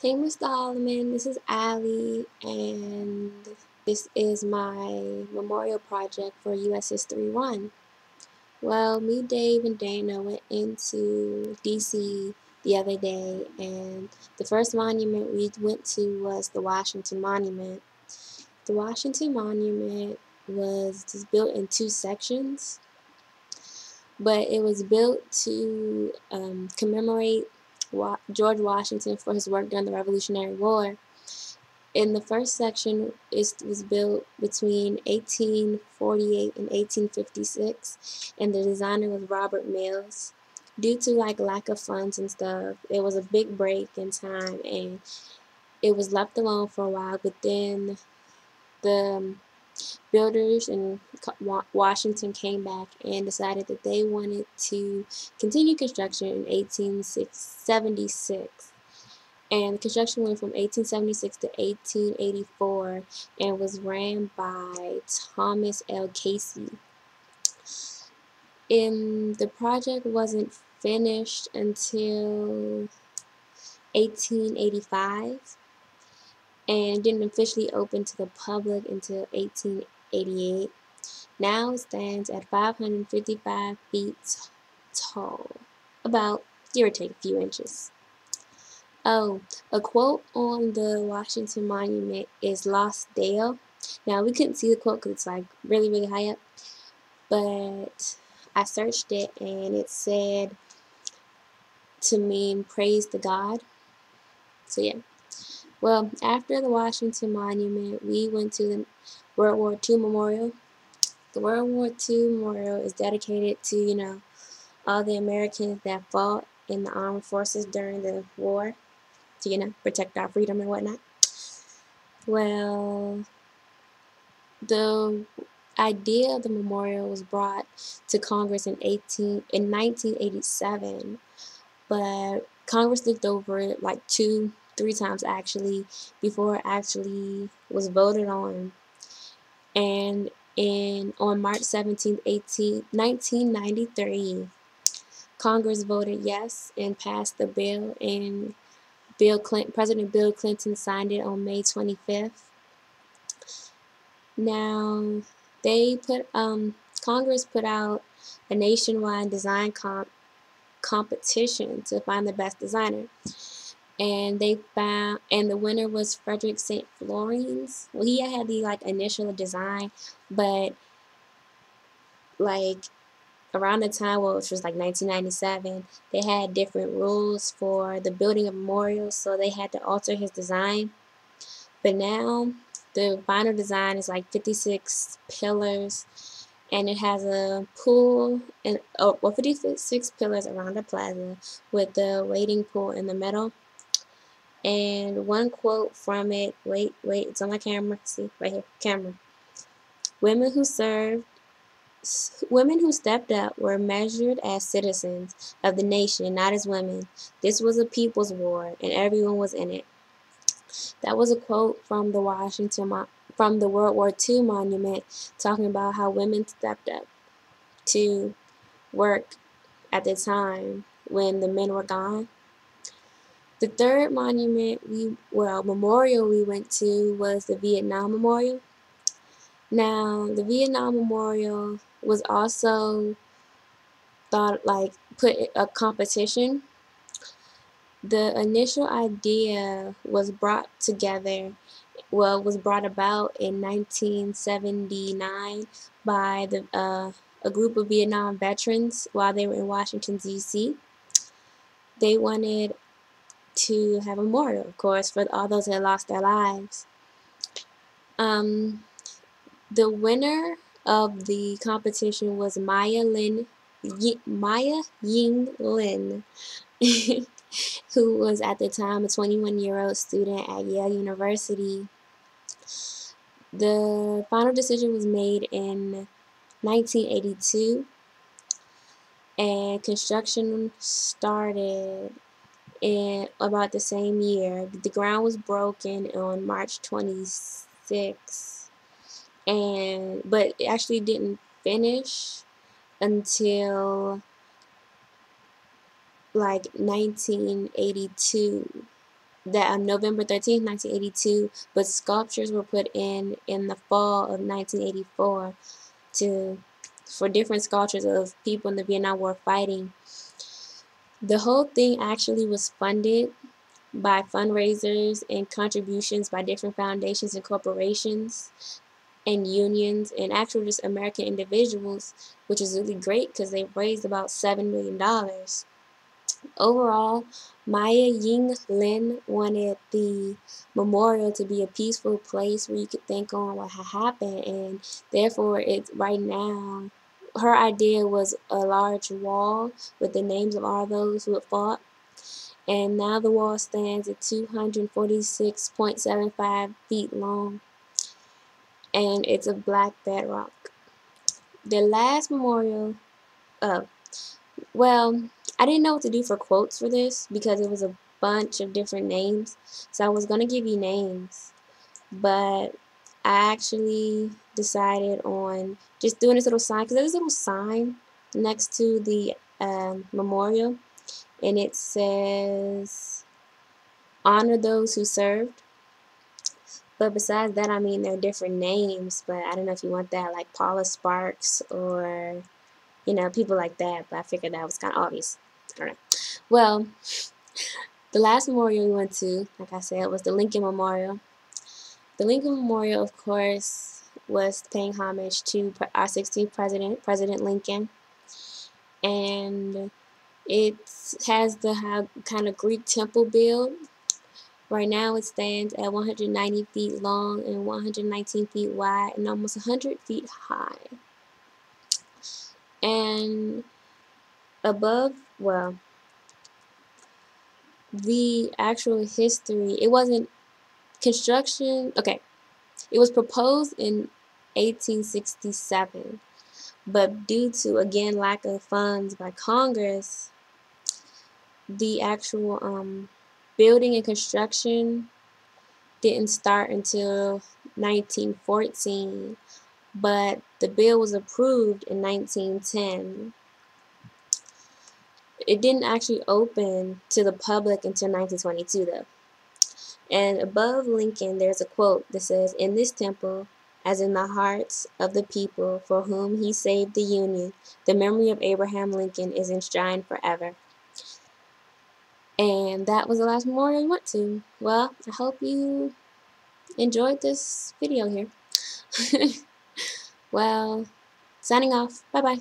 Hey, Mr. Holloman, this is Allie, and this is my memorial project for U.S. History 1. Well, me, Dave, and Dana went into D.C. the other day, and the first monument we went to was the Washington Monument. The Washington Monument was just built in two sections, but it was built to commemorate George Washington for his work during the Revolutionary War. In the first section, it was built between 1848 and 1856, and the designer was Robert Mills. Due to lack of funds and stuff, it was a big break in time, and it was left alone for a while. But then the builders in Washington came back and decided that they wanted to continue construction in 1876. And construction went from 1876 to 1884 and was ran by Thomas L. Casey. And the project wasn't finished until 1885 and didn't officially open to the public until 1888. Now it stands at 555 feet tall, about give or take a few inches. Oh, a quote on the Washington Monument is Lost Dale. Now, we couldn't see the quote because it's really, really high up, but I searched it and it said to mean praise to God. So, yeah. Well, after the Washington Monument, we went to the World War II Memorial. The World War II Memorial is dedicated to, all the Americans that fought in the armed forces during the war to, protect our freedom and whatnot. Well, the idea of the memorial was brought to Congress in 1987, but Congress looked over it 2-3 times actually before it actually was voted on. And on March 17, 1993, Congress voted yes and passed the bill, and President Bill Clinton signed it on May 25th. Now, Congress put out a nationwide design competition to find the best designer, and the winner was Frederick St. Florence. Well, he had the initial design, but around the time, which was 1997, they had different rules for the building of memorials, so they had to alter his design. But now the final design is 56 pillars, and it has a pool and 56 pillars around the plaza with the waiting pool in the middle. And one quote from it, wait, it's on my camera. See, right here, camera. Women who stepped up were measured as citizens of the nation, not as women. This was a people's war, and everyone was in it. That was a quote from the World War II monument, talking about how women stepped up to work at the time when the men were gone. The third memorial we went to was the Vietnam Memorial. Now, the Vietnam Memorial was also put a competition. The initial idea was brought about in 1979 by a group of Vietnam veterans while they were in Washington, D.C. They wanted to have a memorial, of course, for all those that lost their lives. The winner of the competition was Maya Ying Lin, who was at the time a 21-year-old student at Yale University. The final decision was made in 1982, and construction started in about the same year. The ground was broken on March 26, but it actually didn't finish until 1982. that November 13th, 1982, but sculptures were put in the fall of 1984 to for different sculptures of people in the Vietnam War fighting. The whole thing actually was funded by fundraisers and contributions by different foundations and corporations and unions and actual just American individuals, which is really great because they raised about $7 million. Overall, Maya Ying Lin wanted the memorial to be a peaceful place where you could think on what had happened, and therefore it's right now. Her idea was a large wall with the names of all those who had fought, and now the wall stands at 246.75 feet long, and it's a black bedrock. The last memorial, uh, well, I didn't know what to do for quotes for this because it was a bunch of different names. So I was going to give you names, but I actually decided on just doing this little sign because there's a little sign next to the memorial, and it says, "Honor those who served." But besides that, I mean, there are different names, but I don't know if you want that, like Paula Sparks or, people like that, but I figured that was kind of obvious. I don't know. Well, the last memorial we went to, like I said, was the Lincoln Memorial. The Lincoln Memorial, of course, was paying homage to our 16th president, President Lincoln. And it has the kind of Greek temple build. Right now it stands at 190 feet long and 119 feet wide and almost 100 feet high. And above, well, the actual history, it wasn't construction, okay, it was proposed in 1867, but due to, again, lack of funds by Congress, the actual building and construction didn't start until 1914, but the bill was approved in 1910. It didn't actually open to the public until 1922, though. And above Lincoln, there's a quote that says, "In this temple, as in the hearts of the people for whom he saved the Union, the memory of Abraham Lincoln is enshrined forever." And that was the last memorial we went to. Well, I hope you enjoyed this video here. Well, signing off. Bye-bye.